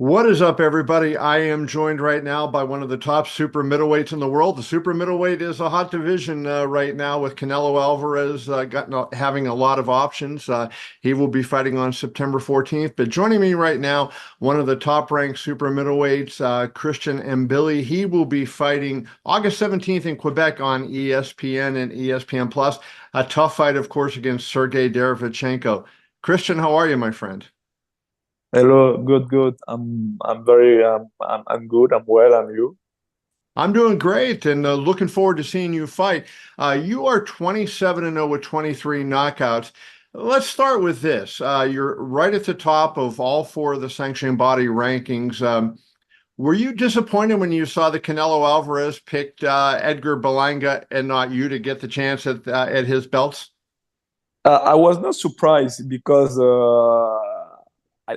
What is up, everybody? I am joined right now by one of the top super middleweights in the world. The super middleweight is a hot division right now with Canelo Alvarez having a lot of options. He will be fighting on September 14th. But joining me right now, one of the top-ranked super middleweights, Christian Mbilli. He will be fighting August 17th in Quebec on ESPN and ESPN Plus. A tough fight, of course, against Sergiy Derevyanchenko. Christian, how are you, my friend? Hello, good. I'm good. I'm well. And you? I'm doing great and looking forward to seeing you fight. You are 27-0 with 23 knockouts. Let's start with this. You're right at the top of all four of the sanctioning body rankings. Were you disappointed when you saw that Canelo Alvarez picked Edgar Berlanga and not you to get the chance at his belts? I was not surprised because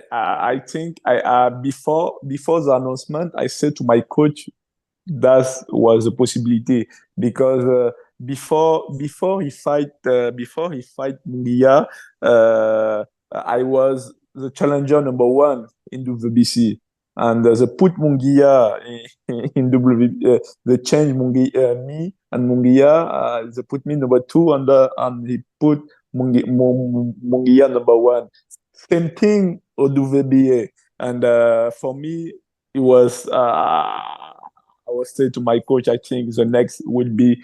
I think before the announcement, I said to my coach that was a possibility because before he fight Munguia, I was the challenger number one in WBC, and they put Munguia in WBC. They changed me and Munguia. They put me number two, and he put Munguia number one. Same thing with WBA, and for me, it was. I was saying to my coach, I think the next would be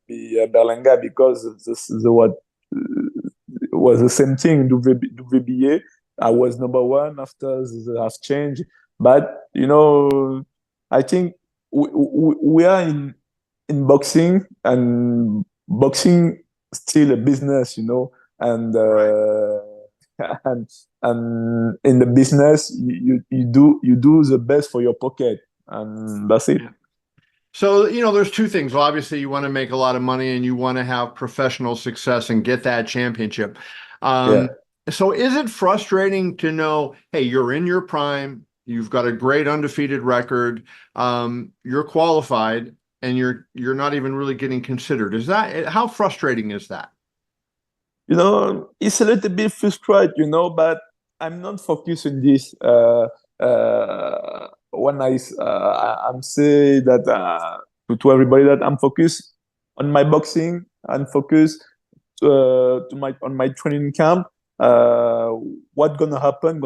Berlanga because the what was the same thing. WBA, I was number one after the have changed, but I think we are in boxing, and boxing still a business, and Right. and and in the business you do the best for your pocket, and that's it. Yeah. So, there's two things. Well, obviously, you want to make a lot of money and you want to have professional success and get that championship. Yeah. So is it frustrating to know, hey, you're in your prime, you've got a great undefeated record, you're qualified, and you're not even really getting considered? How frustrating is that? It's a little bit frustrating, but I'm not focused on this. When I'm say that to everybody that I'm focused on my boxing and focused to my on my training camp. Uh, what gonna happen.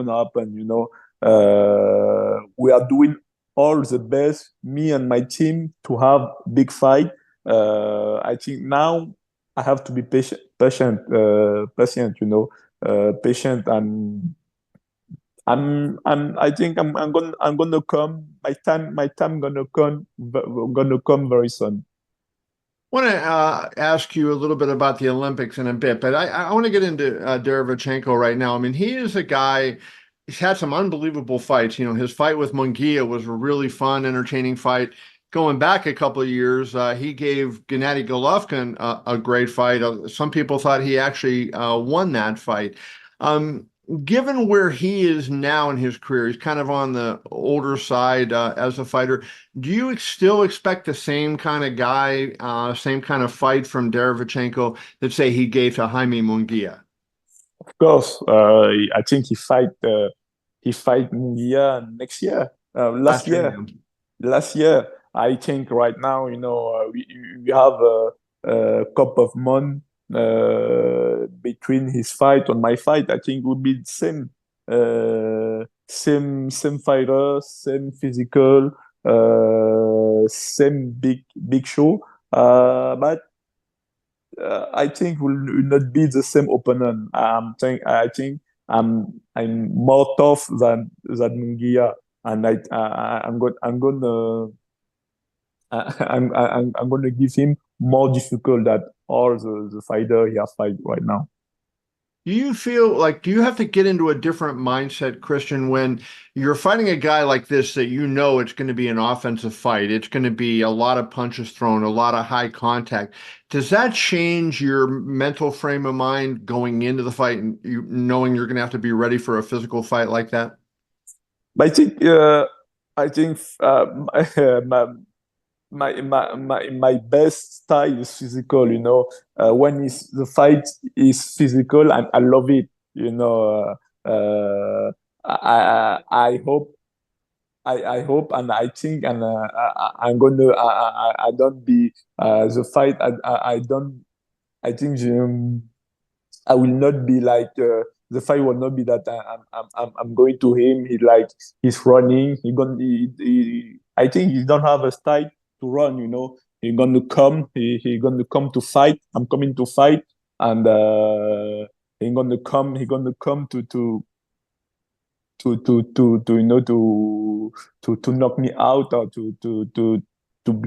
We are doing all the best, me and my team, to have big fight. I think now I have to be patient, patient, and I think I'm gonna come. My time gonna come very soon. I want to ask you a little bit about the Olympics in a bit, but I want to get into Derevyanchenko right now. I mean, he is a guy, he's had some unbelievable fights. His fight with Munguia was a really fun, entertaining fight. Going back a couple of years, he gave Gennady Golovkin a great fight. Some people thought he actually won that fight. Um, Given where he is now in his career, he's kind of on the older side as a fighter. Do you still expect the same kind of guy, same kind of fight from Derevyanchenko that say he gave to Jaime Munguia? Of course, I think he fight Munguia next year. Last Last year, year, yeah. last year. I think right now, we have a couple of months between his fight and my fight. I think would be the same fighter, same physical, same big show. But I think will not be the same opponent. I think I'm more tough than Munguia, and I'm gonna give him more difficult than all the fighter he has fight right now. Do you have to get into a different mindset, Christian, when you're fighting a guy like this that it's going to be an offensive fight? It's going to be a lot of punches thrown, a lot of high contact. Does that change your mental frame of mind going into the fight and knowing you're going to have to be ready for a physical fight like that? But I think my best style is physical. When the fight is physical, I love it. I hope I hope and I think and I'm gonna I don't be the fight I don't I think I will not be like the fight will not be that I'm going to him. He's running. I think he don't have a style to run. He's gonna come. He gonna come to fight. I'm coming to fight, and he gonna come. He gonna come to to knock me out or to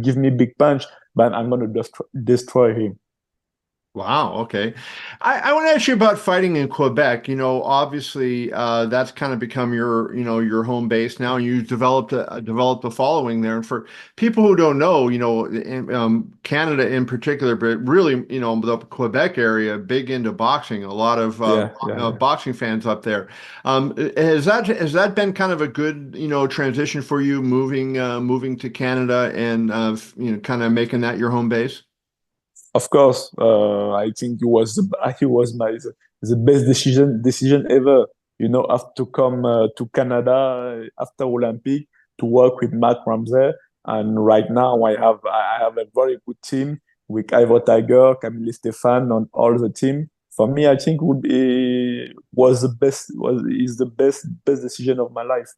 give me big punch. But I'm gonna destroy him. Wow. Okay. I want to ask you about fighting in Quebec. Obviously, that's kind of become your home base now. You developed a following there. And for people who don't know, Canada in particular, but really, the Quebec area, big into boxing. A lot of Yeah. boxing fans up there. Has that been kind of a good, transition for you moving to Canada and kind of making that your home base? Of course, I think it was the best decision ever. After to come to Canada after Olympic to work with Marc Ramsey, and right now I have a very good team with Ivor Tiger, Camille Stefan, on all the team. For me, I think would be was the best was is the best decision of my life.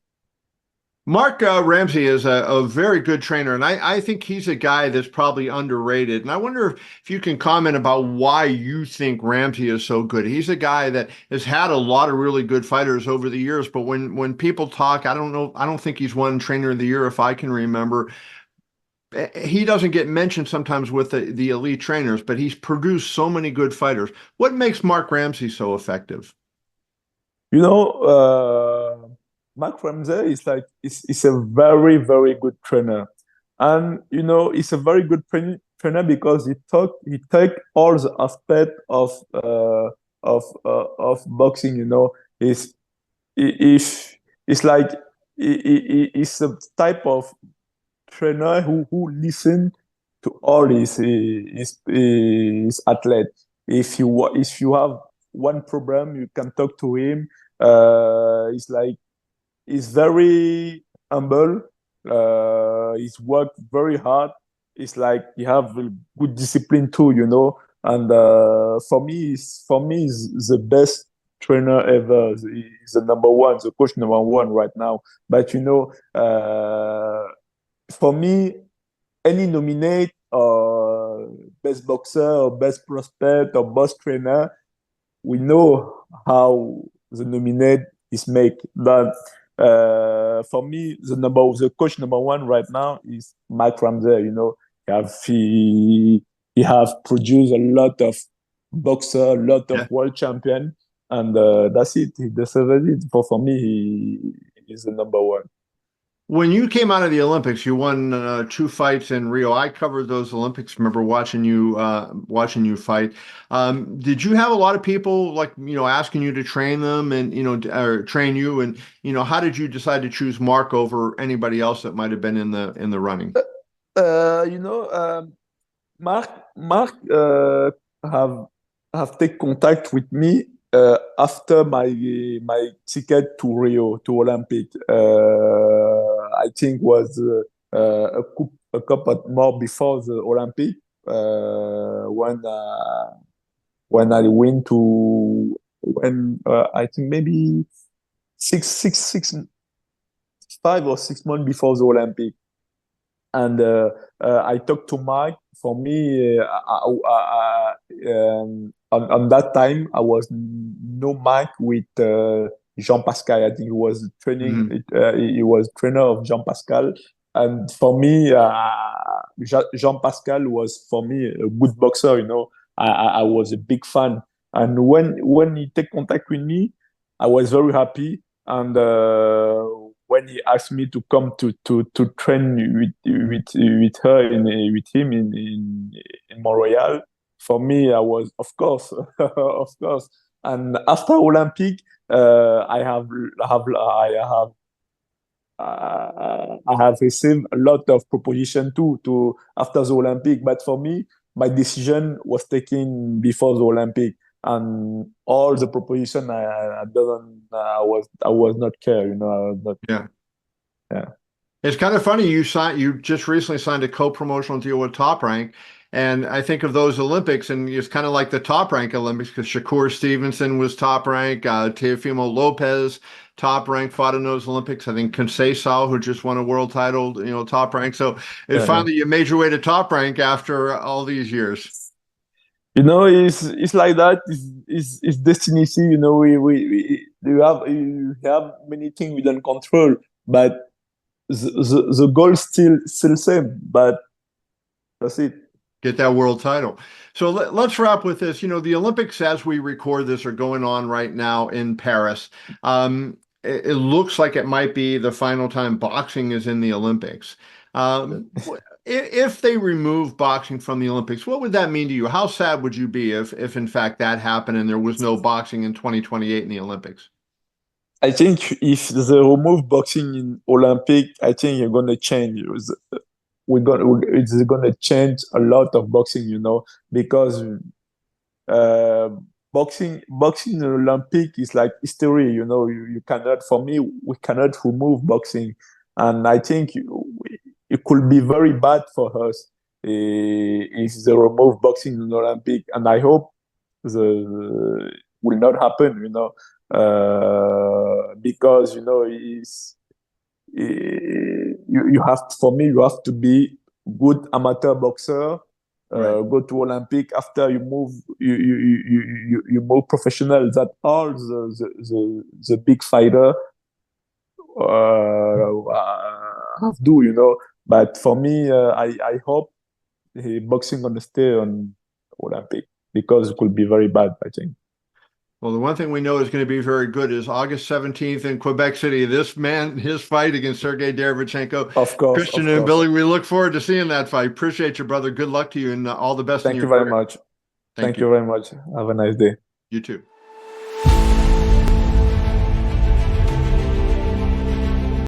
Mark Ramsey is a very good trainer, and I think he's a guy that's probably underrated. And I wonder if you can comment about why you think Ramsey is so good. He's a guy that has had a lot of really good fighters over the years, but when people talk, I don't know, I don't think he's won Trainer of the Year if I can remember. He doesn't get mentioned sometimes with the elite trainers, but he's produced so many good fighters. What makes Mark Ramsey so effective? You know, Mark Ramsey is a very very good trainer, and he's a very good trainer because he take all the aspect of boxing. Is if it's like he's a type of trainer who listen to all his athletes. If you have one problem, you can talk to him. It's like he's very humble. He's worked very hard. It's like he have a good discipline too, And for me, he's the best trainer ever. He's the number one, the coach number one right now. But for me, any nominate best boxer or best prospect or best trainer, we know how the nominate is made. But for me, the coach number one right now is Mark Ramsey. He have produced a lot of boxer, a lot of world champion, and that's it. He deserves it. For me, he is the number one. When you came out of the Olympics, you won two fights in Rio. I covered those Olympics. Remember watching you fight. Did you have a lot of people like asking you to train them and or train you? And how did you decide to choose Mark over anybody else that might have been in the running? Uh, you know, um, Mark have take contact with me after my ticket to Rio to Olympic. I think was a couple more before the Olympic when I went to when I think maybe 5 or 6 months before the Olympic, and I talked to Mike. For me, on that time, I was no Mike with Jean Pascal. I think he was training. Mhm. He was trainer of Jean Pascal, and for me, Jean Pascal was for me a good boxer. I was a big fan, and when he take contact with me, I was very happy. And when he asked me to come to train with her with him in Montreal, for me I was of course of course. And after Olympic, I have received a lot of proposition too to after the Olympic, but for me my decision was taken before the Olympic. and all the proposition I doesn't I was not care, you know, I was not. Yeah. Yeah. It's kind of funny you just recently signed a co-promotional deal with Top Rank, and I think of those Olympics, and it's kind of like the Top Rank Olympics because Shakur Stevenson was Top Rank, Teofimo Lopez Top Rank fought in those Olympics. I think Conceição, who just won a world title, Top Rank. So it's Yeah. finally you made your way to Top Rank after all these years. You know, it's like that. It's destiny. See, you know, we you have many things we don't control, but the goal still same. But that's it. Get that world title. So let's wrap with this. The Olympics, as we record this, are going on right now in Paris. It looks like it might be the final time boxing is in the Olympics. If they remove boxing from the Olympics, what would that mean to you? How sad would you be if in fact that happened and there was no boxing in 2028 in the Olympics? I think if they remove boxing in Olympic, I think you're gonna change. It's gonna change a lot of boxing, you know, because boxing in Olympic is like history, you know. You cannot, for me, we cannot remove boxing, and I think it could be very bad for us if they remove boxing in Olympic, and I hope the will not happen, you know, because you know you have for me you have to be good amateur boxer. Right. Go to Olympic after you move professional. That all the big fighter have do, you know. But for me, I hope boxing gonna stay on Olympic because it could be very bad, I think. Well, the one thing we know is going to be very good is August 17th in Quebec City. This man, his fight against Sergiy Derevyanchenko. Of course, Christian of course. Mbilli, we look forward to seeing that fight. Appreciate you, brother. Good luck to you and all the best in Thank your you very career. much. Thank you very much. Have a nice day. You too.